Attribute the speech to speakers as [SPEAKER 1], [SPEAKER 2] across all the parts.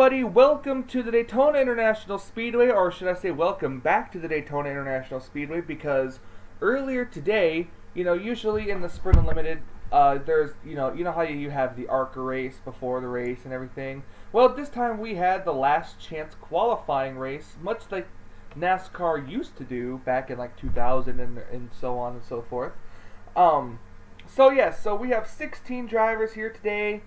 [SPEAKER 1] everybody, welcome to the Daytona International Speedway, or should I say welcome back to the Daytona International Speedway, because earlier today, usually in the Sprint Unlimited, there's, you know how you have the ARCA race before the race and everything? Well, this time we had the last chance qualifying race, much like NASCAR used to do back in like 2000 and so on and so forth. So we have 16 drivers here tonight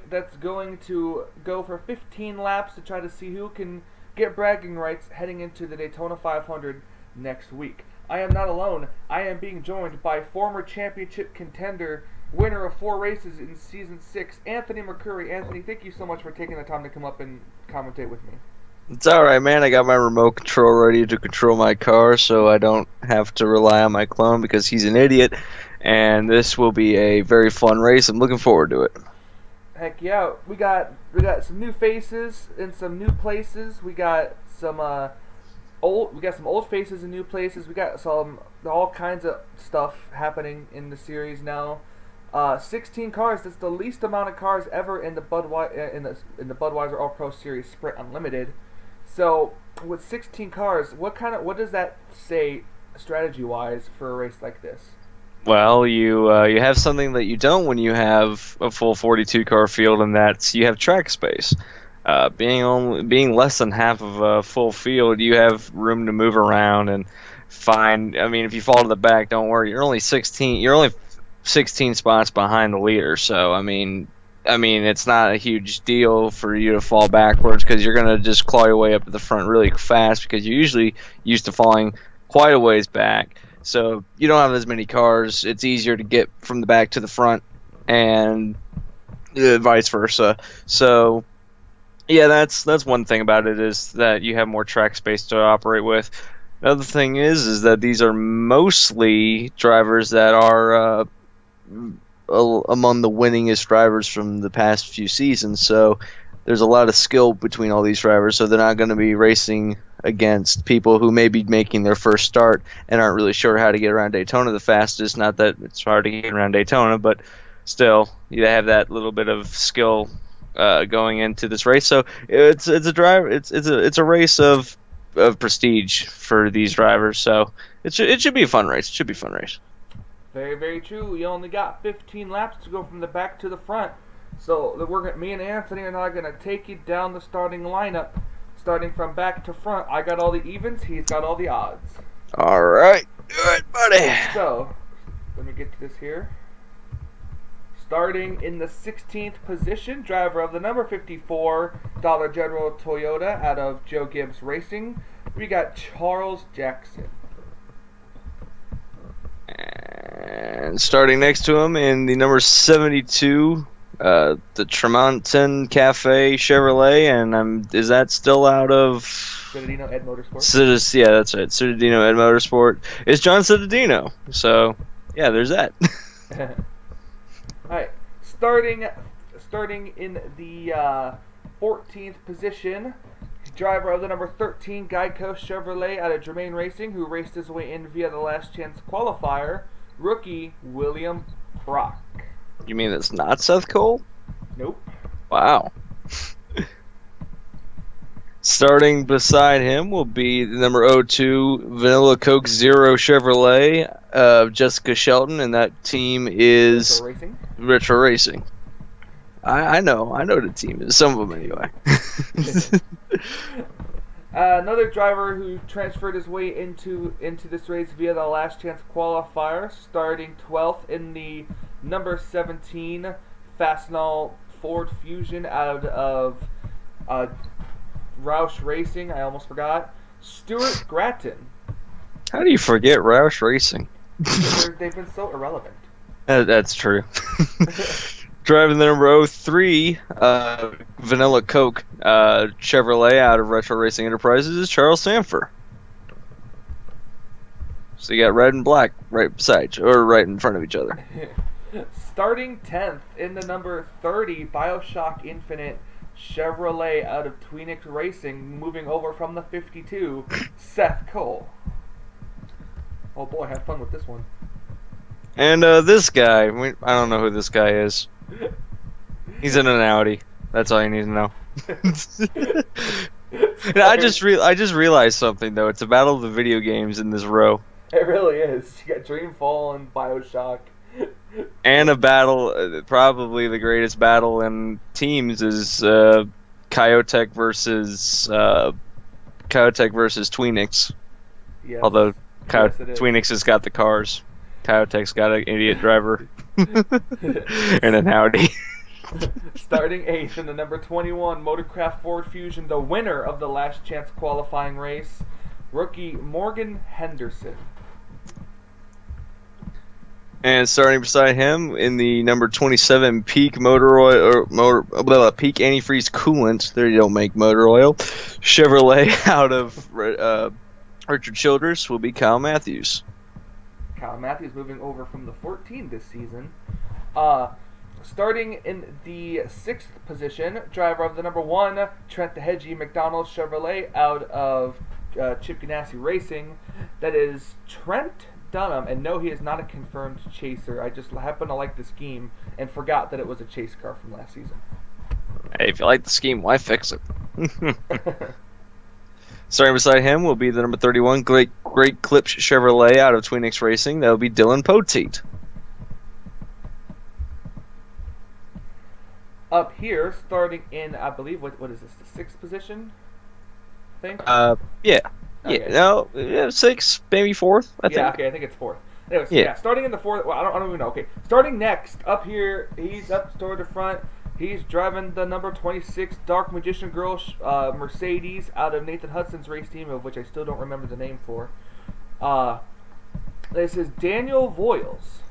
[SPEAKER 1] that's going to go for 15 laps to try to see who can get bragging rights heading into the Daytona 500 next week. I am not alone. I am being joined by former championship contender, winner of 4 races in Season 6, Anthony McCurry. Anthony, thank you so much for taking the time to come up and commentate with me.
[SPEAKER 2] It's alright, man. I got my remote control ready to control my car, so I don't have to rely on my clone because he's an idiot. And this will be a very fun race. I'm looking forward to it.
[SPEAKER 1] Heck yeah, we got some new faces in some new places. We got some old faces in new places. We got all kinds of stuff happening in the series now. 16 cars. That's the least amount of cars ever in the Budweiser All Pro Series Sprint Unlimited. So with 16 cars, what does that say strategy wise for a race like this?
[SPEAKER 2] Well, you have something that you don't when you have a full 42 car field, and that's you have track space. Being less than half of a full field, you have room to move around and find. I mean, if you fall to the back, don't worry. You're only 16. You're only 16 spots behind the leader. So I mean, it's not a huge deal for you to fall backwards because you're gonna just claw your way up to the front really fast because you're usually used to falling quite a ways back. So you don't have as many cars. It's easier to get from the back to the front, and vice versa. So yeah, that's one thing about it, is that you have more track space to operate with. Another thing is that these are mostly drivers that are among the winningest drivers from the past few seasons. So there's a lot of skill between all these drivers. So they're not going to be racing against people who may be making their first start and aren't really sure how to get around Daytona the fastest. Not that it's hard to get around Daytona, but still, you have that little bit of skill going into this race. So it's a race of prestige for these drivers. So it should be a fun race. It should be a fun race.
[SPEAKER 1] Very, very true. You only got 15 laps to go from the back to the front. So me and Anthony are now going to take you down the starting lineup. Starting from back to front, I got all the evens, he's got all the odds.
[SPEAKER 2] Alright, good buddy.
[SPEAKER 1] So, let me get to this here. Starting in the 16th position, driver of the number 54 Dollar General Toyota out of Joe Gibbs Racing, we got Charles Jackson.
[SPEAKER 2] And starting next to him in the number 72, the Tremonton Cafe Chevrolet, and is that still out of
[SPEAKER 1] Citadino Ed Motorsport?
[SPEAKER 2] Yeah, that's right. Citadino Ed Motorsport. It's John Citadino. So yeah, there's that.
[SPEAKER 1] Alright, starting in the 14th position, driver of the number 13 Geico Chevrolet out of Germain Racing, who raced his way in via the last chance qualifier, rookie William Prock.
[SPEAKER 2] You mean it's not Seth Cole?
[SPEAKER 1] Nope.
[SPEAKER 2] Wow. Starting beside him will be the number 02 Vanilla Coke Zero Chevrolet of Jessica Shelton, and that team is Retro Racing. I know the team is, some of them anyway.
[SPEAKER 1] Another driver who transferred his way into this race via the last chance qualifier, starting 12th in the number 17 Fastenal Ford Fusion out of Roush Racing. I almost forgot. Stuart Gratton.
[SPEAKER 2] How do you forget Roush Racing?
[SPEAKER 1] They've been so irrelevant.
[SPEAKER 2] That's true. Driving the number 03 Vanilla Coke Chevrolet out of Retro Racing Enterprises is Charles Sanford. So you got red and black right beside you, or right in front of each other.
[SPEAKER 1] Starting 10th in the number 30 Bioshock Infinite Chevrolet out of Tweenix Racing, moving over from the 52, Seth Cole. Oh boy, have fun with this one.
[SPEAKER 2] And this guy, I don't know who this guy is. He's in an Audi. That's all you need to know. And I just realized something though. It's a battle of the video games in this row.
[SPEAKER 1] It really is. You got Dreamfall and BioShock.
[SPEAKER 2] And a battle, probably the greatest battle in teams is Kyotech versus Tweenix.
[SPEAKER 1] Yes.
[SPEAKER 2] Although
[SPEAKER 1] Yes,
[SPEAKER 2] Tweenix has got the cars, Kyotech's got an idiot driver and an Audi.
[SPEAKER 1] Starting 8th in the number 21 Motorcraft Ford Fusion, the winner of the last chance qualifying race, rookie Morgan Henderson.
[SPEAKER 2] And starting beside him in the number 27 Peak Peak Antifreeze Coolant. There you don't make motor oil. Chevrolet out of Richard Childress will be Kyle Matthews.
[SPEAKER 1] Kyle Matthews moving over from the 14 this season. Starting in the 6th position, driver of the number 1 Trent the Hedgie McDonald Chevrolet out of Chip Ganassi Racing. That is Trent Dunham, and no, he is not a confirmed chaser. I just happen to like the scheme and forgot that it was a chase car from last season.
[SPEAKER 2] Hey, if you like the scheme, why fix it? Starting beside him will be the number 31 Great Clips Chevrolet out of Tweenix Racing. That will be Dylan Poteet.
[SPEAKER 1] Up here, starting in, I believe, what is this, the 6th position? I think?
[SPEAKER 2] Yeah.
[SPEAKER 1] Okay.
[SPEAKER 2] Yeah, no, 6th, maybe 4th, I think.
[SPEAKER 1] Yeah, okay, I think it's 4th. Anyways, yeah, starting in the 4th, well, I don't even know. Okay, starting next, up here, he's up toward the front. He's driving the number 26 Dark Magician Girl Mercedes out of Nathan Hudson's race team, of which I still don't remember the name for. This is Daniel Voiles.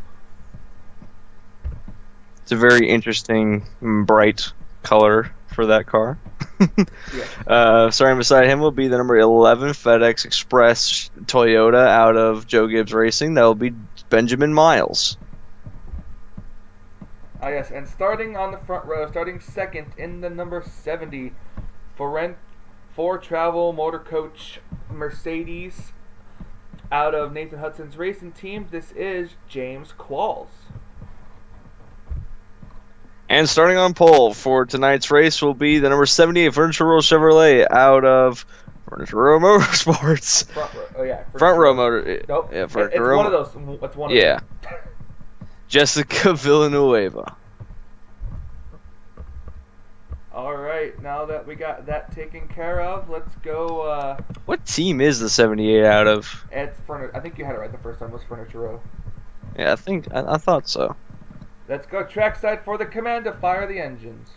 [SPEAKER 2] It's a very interesting, bright color for that car.
[SPEAKER 1] Yeah.
[SPEAKER 2] Starting beside him will be the number 11 FedEx Express Toyota out of Joe Gibbs Racing. That will be Benjamin Miles.
[SPEAKER 1] Yes, and starting on the front row, starting second in the number 70 for Travel Motor Coach Mercedes out of Nathan Hudson's racing team. This is James Qualls.
[SPEAKER 2] And starting on pole for tonight's race will be the number 78 Furniture Row Chevrolet out of Furniture Row Motorsports.
[SPEAKER 1] Front row, oh yeah.
[SPEAKER 2] Front Row Motor.
[SPEAKER 1] Nope.
[SPEAKER 2] Yeah,
[SPEAKER 1] It's
[SPEAKER 2] one
[SPEAKER 1] of those. It's one of
[SPEAKER 2] yeah.
[SPEAKER 1] them.
[SPEAKER 2] Jessica Villanueva.
[SPEAKER 1] All right, now that we got that taken care of, let's go.
[SPEAKER 2] What team is the 78 out of?
[SPEAKER 1] It's Furniture. I think you had it right the first time. It was Furniture Row.
[SPEAKER 2] Yeah, I thought so.
[SPEAKER 1] Let's go trackside for the command to fire the engines.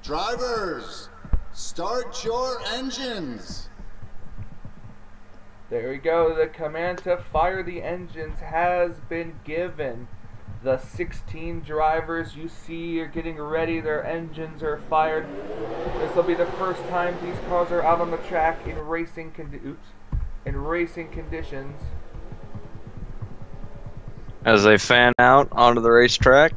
[SPEAKER 3] Drivers, start your engines.
[SPEAKER 1] There we go. The command to fire the engines has been given. The 16 drivers you see are getting ready. Their engines are fired. This will be the first time these cars are out on the track in racing conditions.
[SPEAKER 2] As they fan out onto the racetrack.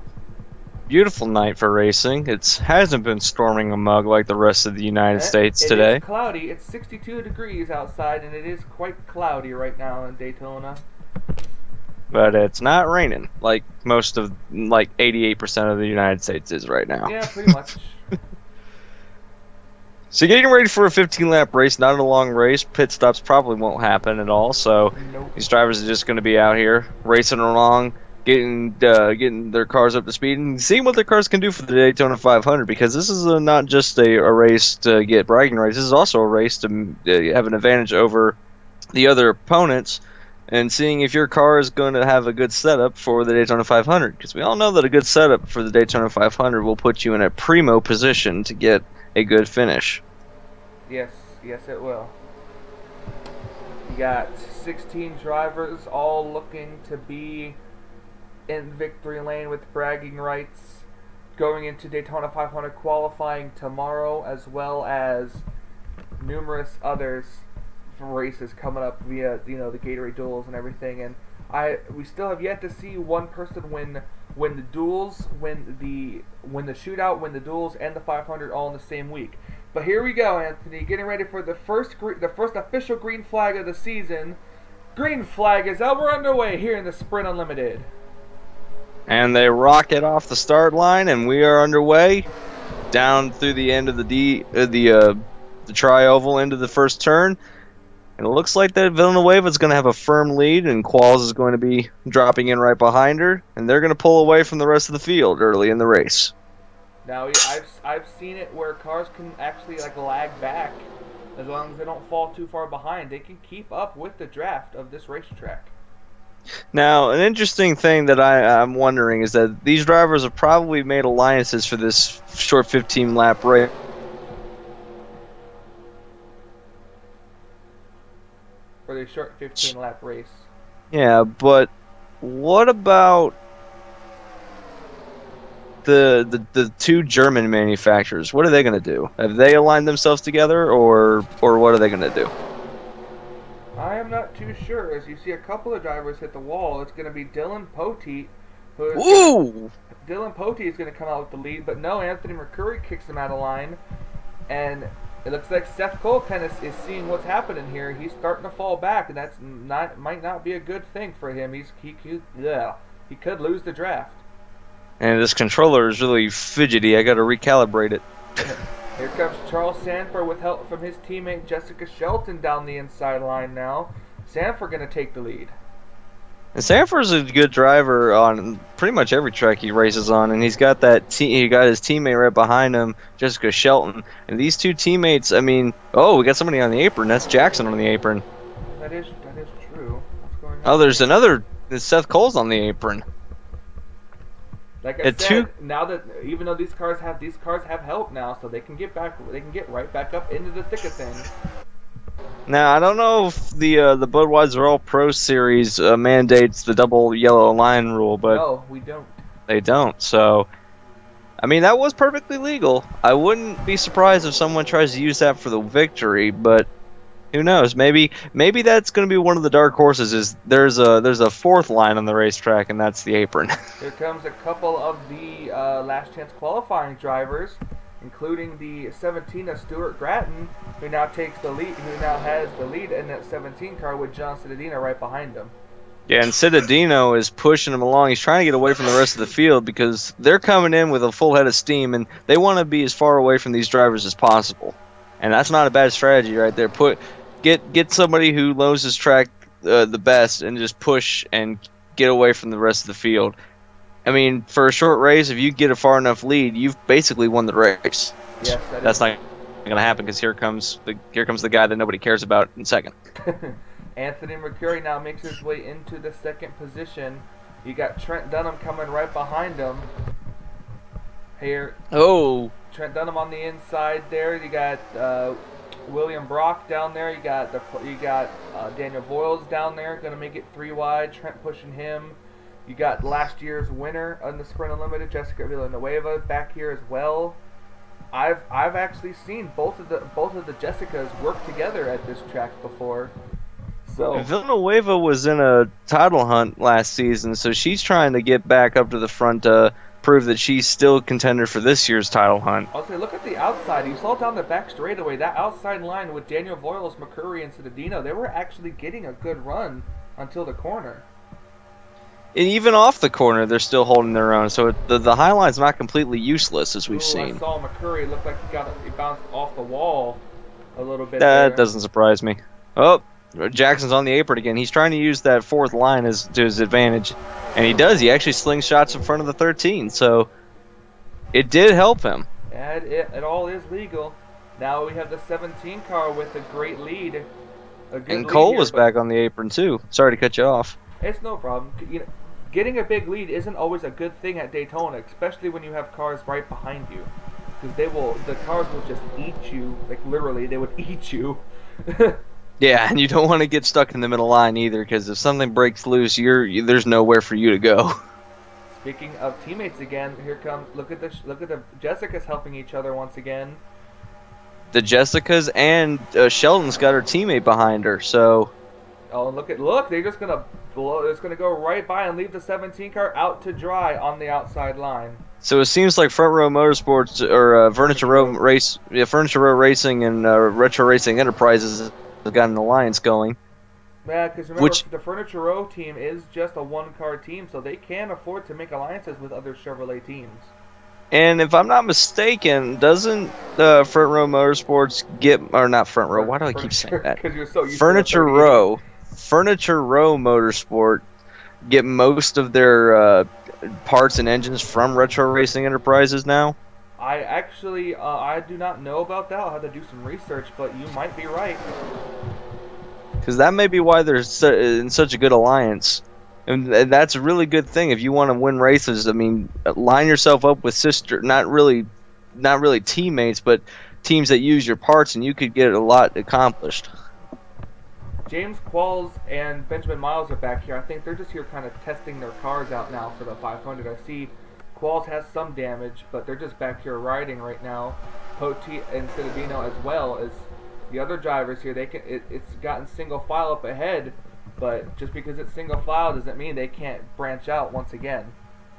[SPEAKER 2] Beautiful night for racing. It hasn't been storming a mug like the rest of the United States today.
[SPEAKER 1] It is cloudy. It's 62 degrees outside, and it is quite cloudy right now in Daytona.
[SPEAKER 2] But it's not raining like most of, like 88% of the United States is right now.
[SPEAKER 1] Yeah, pretty much.
[SPEAKER 2] So getting ready for a 15-lap race, not a long race. Pit stops probably won't happen at all. So
[SPEAKER 1] Nope.
[SPEAKER 2] these drivers are just going to be out here racing along, getting their cars up to speed, and seeing what their cars can do for the Daytona 500. Because this is not just a race to get bragging rights. This is also a race to have an advantage over the other opponents, and seeing if your car is going to have a good setup for the Daytona 500. Because we all know that a good setup for the Daytona 500 will put you in a primo position to get a good finish.
[SPEAKER 1] Yes, it will. You got 16 drivers all looking to be in victory lane with bragging rights going into Daytona 500 qualifying tomorrow, as well as numerous others from races coming up via the Gatorade duels and everything. And we still have yet to see one person win the duels, win the shootout, win the duels, and the 500 all in the same week. But here we go, Anthony, getting ready for the first official green flag of the season. Green flag is out. We're underway here in the Sprint Unlimited.
[SPEAKER 2] And they rocket off the start line, and we are underway. down through the end of the tri-oval into the first turn. And it looks like that Villanueva is going to have a firm lead, and Qualls is going to be dropping in right behind her, and they're going to pull away from the rest of the field early in the race.
[SPEAKER 1] Now, I've seen it where cars can actually like lag back as long as they don't fall too far behind. They can keep up with the draft of this racetrack.
[SPEAKER 2] Now, an interesting thing that I'm wondering is that these drivers have probably made alliances for this short 15-lap race.
[SPEAKER 1] For the short 15-lap race.
[SPEAKER 2] Yeah, but what about the two German manufacturers? What are they going to do? Have they aligned themselves together, or what are they going to do?
[SPEAKER 1] I am not too sure. As you see a couple of drivers hit the wall, it's going to be Dylan Poteet. Dylan Poteet is going to come out with the lead, but no, Anthony Mercuri kicks him out of line, and it looks like Seth Cole kind of is seeing what's happening here. He's starting to fall back, and that's might not be a good thing for him. He could lose the draft.
[SPEAKER 2] And this controller is really fidgety. I got to recalibrate it.
[SPEAKER 1] Here comes Charles Sanford with help from his teammate Jessica Shelton down the inside line now. Sanford going to take the lead.
[SPEAKER 2] And Sanford's a good driver on pretty much every track he races on, and he's got he got his teammate right behind him, Jessica Shelton. And these two teammates, I mean, oh, we got somebody on the apron. That's Jackson on the apron.
[SPEAKER 1] That is true. What's going on?
[SPEAKER 2] Oh, there's another. Seth Cole's on the apron.
[SPEAKER 1] Like I said, now that even though these cars have help now, so they can get right back up into the thick of things.
[SPEAKER 2] Now, I don't know if the Budweiser All Pro Series mandates the double yellow line rule, but
[SPEAKER 1] no, we don't. They
[SPEAKER 2] don't. So, I mean, that was perfectly legal. I wouldn't be surprised if someone tries to use that for the victory, but who knows? Maybe that's going to be one of the dark horses. Is there's a fourth line on the racetrack, and that's the apron.
[SPEAKER 1] Here comes a couple of the last chance qualifying drivers, including the 17 of Stuart Gratton, who now takes the lead. Who now has the lead in that 17 car with John Cittadino right behind him.
[SPEAKER 2] Yeah, and Cittadino is pushing him along. He's trying to get away from the rest of the field because they're coming in with a full head of steam, and they want to be as far away from these drivers as possible. And that's not a bad strategy right there. Get somebody who knows his track the best and just push and get away from the rest of the field. I mean, for a short race, if you get a far enough lead, you've basically won the race.
[SPEAKER 1] Yes,
[SPEAKER 2] that's not going to happen because here comes the guy that nobody cares about in second.
[SPEAKER 1] Anthony Mercuri now makes his way into the second position. You got Trent Dunham coming right behind him. Here.
[SPEAKER 2] Oh.
[SPEAKER 1] Trent Dunham on the inside there. You got William Brock down there. You got Daniel Voiles down there, going to make it 3 wide. Trent pushing him. You got last year's winner on the Sprint Unlimited, Jessica Villanueva, back here as well. I've actually seen both of the Jessicas work together at this track before. So
[SPEAKER 2] Villanueva was in a title hunt last season, so she's trying to get back up to the front to prove that she's still a contender for this year's title hunt.
[SPEAKER 1] I'll say, look at the outside. You saw down the back straightaway, that outside line with Daniel Voiles, McCurry, and Cittadino, they were actually getting a good run until the corner.
[SPEAKER 2] And even off the corner, they're still holding their own. So the high line's not completely useless, as we've seen.
[SPEAKER 1] I saw McCurry look like he bounced off the wall a little bit.
[SPEAKER 2] That doesn't surprise me. Oh, Jackson's on the apron again. He's trying to use that fourth line to his advantage. And he does. He actually slingshots in front of the 13. So it did help him.
[SPEAKER 1] Yeah, it all is legal. Now we have the 17 car with a great lead.
[SPEAKER 2] And Cole was back on the apron, too. Sorry to cut you off.
[SPEAKER 1] It's no problem. You know, getting a big lead isn't always a good thing at Daytona, especially when you have cars right behind you. Because the cars will just eat you. Like, literally, they would eat you.
[SPEAKER 2] Yeah, and you don't want to get stuck in the middle line either, because if something breaks loose, there's nowhere for you to go.
[SPEAKER 1] Speaking of teammates again, here comes look at the Jessicas helping each other once again.
[SPEAKER 2] The Jessicas and Sheldon's got her teammate behind her, so.
[SPEAKER 1] Oh, look! They're just gonna blow. It's gonna go right by and leave the 17 car out to dry on the outside line.
[SPEAKER 2] So it seems like Front Row Motorsports or Furniture Row Racing and Retro Racing Enterprises have got an alliance going.
[SPEAKER 1] Yeah, because remember, the Furniture Row team is just a one-car team, so they can afford to make alliances with other Chevrolet teams.
[SPEAKER 2] And if I'm not mistaken, doesn't Front Row Motorsports get, or not Front Row? Why do I keep saying that?
[SPEAKER 1] Because you're so used
[SPEAKER 2] Furniture
[SPEAKER 1] to
[SPEAKER 2] Row, Furniture Row Motorsport get most of their parts and engines from Retro Racing Enterprises now.
[SPEAKER 1] I actually, I do not know about that. I'll have to do some research, but you might be right.
[SPEAKER 2] Because that may be why they're in such a good alliance. And that's a really good thing if you want to win races. I mean, line yourself up with not really teammates, but teams that use your parts, and you could get a lot accomplished.
[SPEAKER 1] James Qualls and Benjamin Miles are back here. I think they're just here kind of testing their cars out now for the 500. I see Qualls has some damage, but they're just back here riding right now. Poti and Citadino as well as the other drivers here. It's gotten single file up ahead. But just because it's single file doesn't mean they can't branch out once again.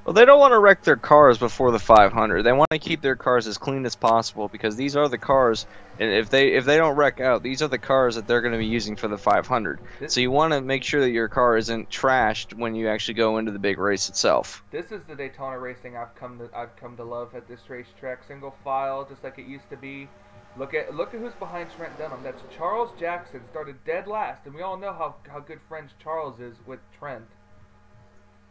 [SPEAKER 2] Well, they don't want to wreck their cars before the 500. They want to keep their cars as clean as possible because these are the cars, and if they don't wreck out, these are the cars that they're going to be using for the 500. So you want to make sure that your car isn't trashed when you actually go into the big race itself.
[SPEAKER 1] This is the Daytona racing I've come to love at this racetrack. Single file, just like it used to be. Look at who's behind Trent Dunham. That's Charles Jackson, started dead last, and we all know how good friends Charles is with Trent.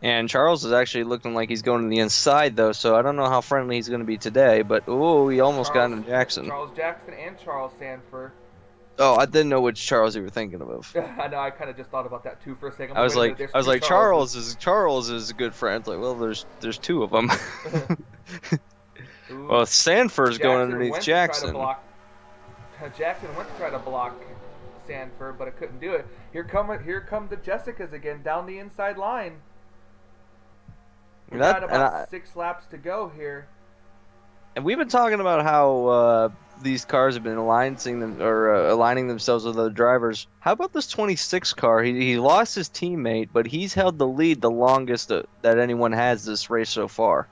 [SPEAKER 2] And Charles is actually looking like he's going to the inside, though, so I don't know how friendly he's going to be today, but ooh, he almost got into Jackson.
[SPEAKER 1] Charles Jackson and Charles Sanford.
[SPEAKER 2] Oh, I didn't know which Charles you were thinking of.
[SPEAKER 1] I know, I kind of just thought about that too for a second.
[SPEAKER 2] I was like Charles is a good friend. Like, well, there's two of them. Well, Sanford's going underneath Jackson.
[SPEAKER 1] Jackson went to try to block Sanford, but it couldn't do it. Here come the Jessicas again down the inside line. We got about 6 laps to go here.
[SPEAKER 2] And we've been talking about how these cars have been aligning themselves with other drivers. How about this 26 car? He lost his teammate, but he's held the lead the longest that anyone has this race so far.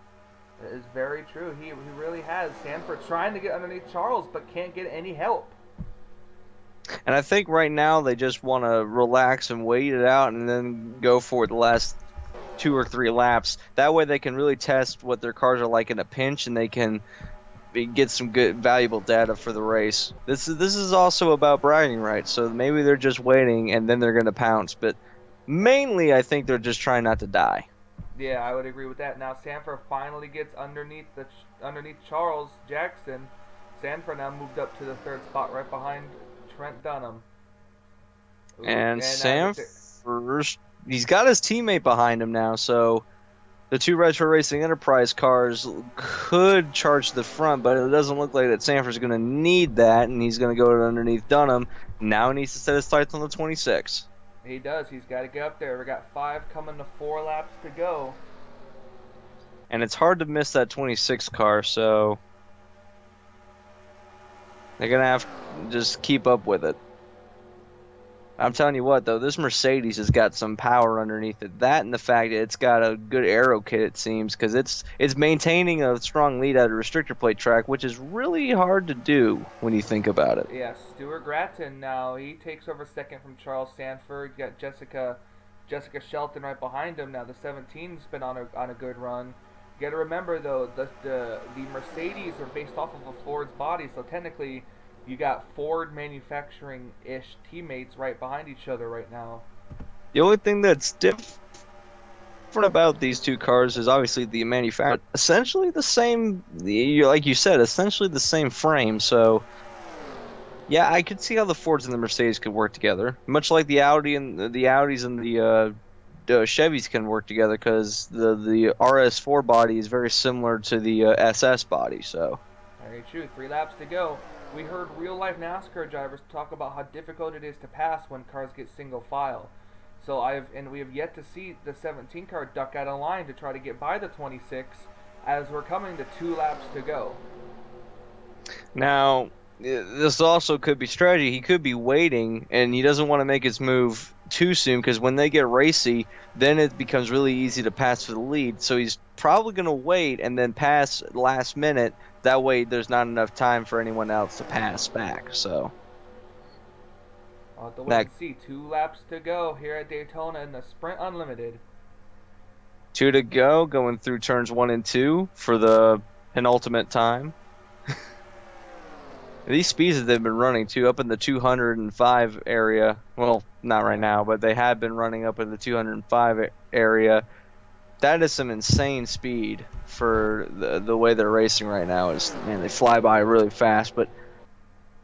[SPEAKER 1] That is very true. He really has. Sanford trying to get underneath Charles, but can't get any help.
[SPEAKER 2] And I think right now they just want to relax and wait it out and then go for the last 2 or 3 laps. That way they can really test what their cars are like in a pinch, and they can get some good, valuable data for the race. This is also about bragging rights, so maybe they're just waiting and then they're going to pounce. But mainly I think they're just trying not to die.
[SPEAKER 1] Yeah, I would agree with that. Now Sanford finally gets underneath Charles Jackson. Sanford now moved up to the 3rd spot right behind Trent Dunham. Ooh,
[SPEAKER 2] and Sanford, he's got his teammate behind him now, so the 2 Retro Racing Enterprise cars could charge the front, but it doesn't look like that Sanford's going to need that, and he's going to go underneath Dunham. Now he needs to set his sights on the 26.
[SPEAKER 1] He does. He's got to get up there. We got 5 coming to 4 laps to go.
[SPEAKER 2] And it's hard to miss that 26 car, so they're going to have to just keep up with it. I'm telling you what, though, this Mercedes has got some power underneath it. That and the fact that it's got a good aero kit, it seems, because it's maintaining a strong lead at a restrictor plate track, which is really hard to do when you think about it.
[SPEAKER 1] Yes, Stuart Gratton now, he takes over 2nd from Charles Sanford. You got Jessica Shelton right behind him. Now the 17's been on a good run. You got to remember, though, the Mercedes are based off of a Ford's body, so technically you got Ford manufacturing-ish teammates right behind each other right now.
[SPEAKER 2] The only thing that's different about these 2 cars is obviously the manufacturer. Essentially the same, like you said, essentially the same frame. So, yeah, I could see how the Fords and the Mercedes could work together, much like the Audis and the Chevys can work together, because the RS4 body is very similar to the SS body. So,
[SPEAKER 1] very true. 3 laps to go. We heard real-life NASCAR drivers talk about how difficult it is to pass when cars get single file. So we have yet to see the 17 car duck out of line to try to get by the 26, as we're coming to 2 laps to go.
[SPEAKER 2] Now, this also could be strategy. He could be waiting, and he doesn't want to make his move too soon, because when they get racy, then it becomes really easy to pass for the lead. So he's probably going to wait and then pass last minute. That way there's not enough time for anyone else to pass back. So
[SPEAKER 1] I'll have to wait and see. 2 laps to go here at Daytona in the Sprint Unlimited.
[SPEAKER 2] 2 to go, going through turns 1 and 2 for the penultimate time. These speeds that they've been running too, up in the 205 area. Well, not right now, but they have been running up in the 205 area. That is some insane speed for the way they're racing right now. Is, man, they fly by really fast. But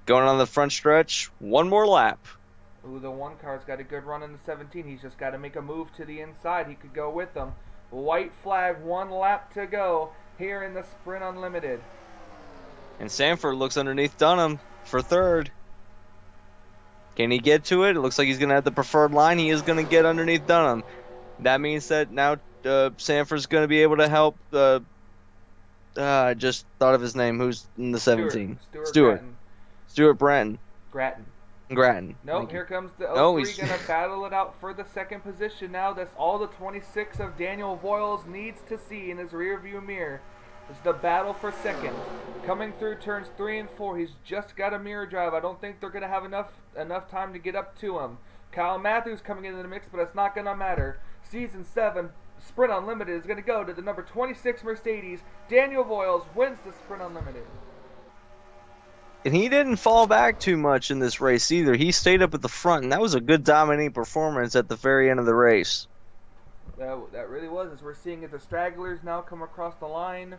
[SPEAKER 2] going on the front stretch, one more lap.
[SPEAKER 1] Ooh, the one car's got a good run in the 17. He's just got to make a move to the inside. He could go with them. White flag, 1 lap to go here in the Sprint Unlimited.
[SPEAKER 2] And Sanford looks underneath Dunham for third. Can he get to it? It looks like he's going to have the preferred line. He is going to get underneath Dunham. That means that now Sanford's going to be able to help. I just thought of his name. Who's in the 17? Stuart Bratton. Gratton.
[SPEAKER 1] Nope, here comes the 03 going to battle it out for the second position now. That's all the 26 of Daniel Voiles needs to see in his rearview mirror. It's the battle for second. Coming through turns 3 and 4. He's just got a mirror drive. I don't think they're going to have enough time to get up to him. Kyle Matthews coming into the mix, but it's not going to matter. Season 7 Sprint Unlimited is going to go to the number 26 Mercedes. Daniel Voiles wins the Sprint Unlimited.
[SPEAKER 2] And he didn't fall back too much in this race either. He stayed up at the front, and that was a good dominating performance at the very end of the race.
[SPEAKER 1] That really was. As we're seeing the stragglers now come across the line.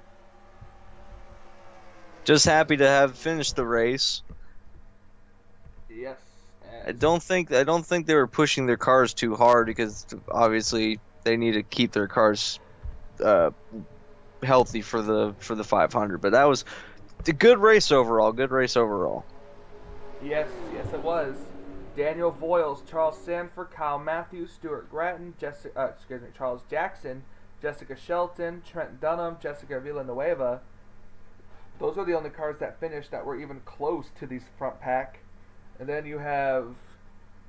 [SPEAKER 2] Just happy to have finished the race.
[SPEAKER 1] Yes.
[SPEAKER 2] I don't think they were pushing their cars too hard because obviously they need to keep their cars healthy for the 500. But that was a good race overall.
[SPEAKER 1] Yes, it was. Daniel Voiles, Charles Sanford, Kyle Matthews, Stuart Gratton, Charles Jackson, Jessica Shelton, Trent Dunham, Jessica Villanueva. Those are the only cars that finished that were even close to these front pack. And then you have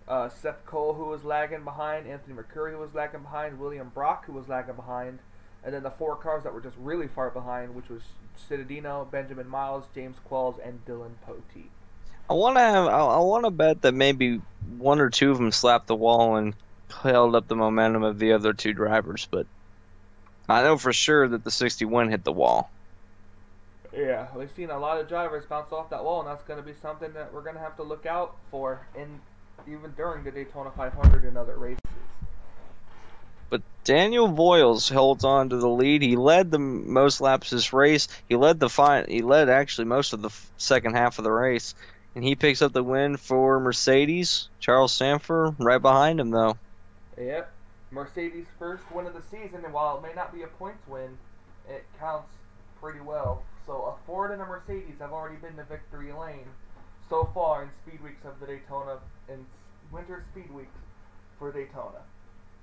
[SPEAKER 1] Seth Cole, who was lagging behind, Anthony McCurry, who was lagging behind, William Brock, who was lagging behind, and then the 4 cars that were just really far behind, which was Citadino, Benjamin Miles, James Qualls, and Dylan Poteet.
[SPEAKER 2] I want to bet that maybe 1 or 2 of them slapped the wall and held up the momentum of the other 2 drivers, but I know for sure that the 61 hit the wall.
[SPEAKER 1] Yeah, we've seen a lot of drivers bounce off that wall, and that's going to be something that we're going to have to look out for, even during the Daytona 500 and other races.
[SPEAKER 2] But Daniel Voiles holds on to the lead. He led the most laps this race. He led actually most of the second half of the race, and he picks up the win for Mercedes. Charles Sanford right behind him, though.
[SPEAKER 1] Yep, Mercedes' first win of the season, and while it may not be a points win, it counts pretty well. So a Ford and a Mercedes have already been to victory lane so far in speed weeks of the Daytona, in winter speed weeks for Daytona.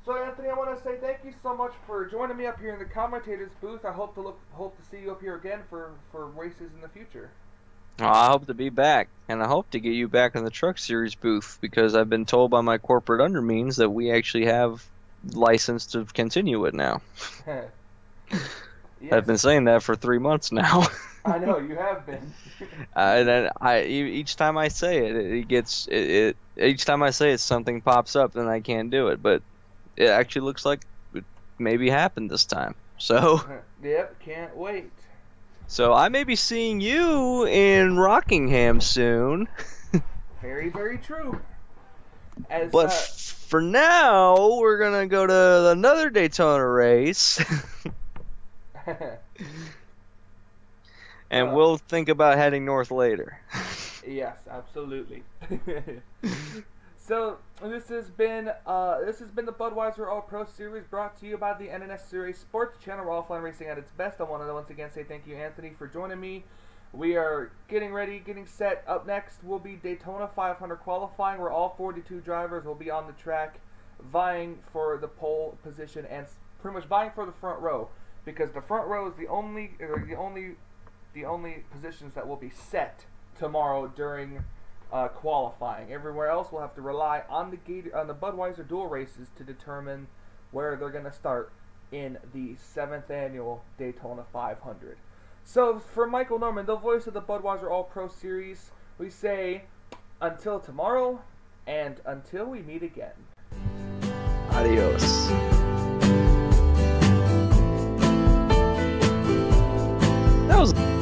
[SPEAKER 1] So Anthony, I want to say thank you so much for joining me up here in the commentators booth. I hope to see you up here again for races in the future.
[SPEAKER 2] Well, I hope to be back, and I hope to get you back in the Truck Series booth because I've been told by my corporate undermeans that we actually have license to continue it now. Yes. I've been saying that for 3 months now.
[SPEAKER 1] I know you have been.
[SPEAKER 2] And then each time I say it, each time I say it, something pops up, and I can't do it. But it actually looks like it maybe happened this time. So.
[SPEAKER 1] Yep, can't wait.
[SPEAKER 2] So I may be seeing you in Rockingham soon.
[SPEAKER 1] Very, very true.
[SPEAKER 2] But for now, we're gonna go to another Daytona race. And we'll think about heading north later.
[SPEAKER 1] Yes, absolutely. So this has been the Budweiser All Pro Series, brought to you by the NNSCRA Sports Channel. We're offline racing at its best. I want to once again say thank you, Anthony, for joining me. We are getting ready, getting set. Up next will be Daytona 500 qualifying, where all 42 drivers will be on the track, vying for the pole position and pretty much vying for the front row. Because the front row is the only positions that will be set tomorrow during qualifying. Everywhere else will have to rely on the Budweiser dual races to determine where they're going to start in the 7th annual Daytona 500. So for Michael Norman, the voice of the Budweiser All Pro Series, we say until tomorrow and until we meet again.
[SPEAKER 2] Adios. That was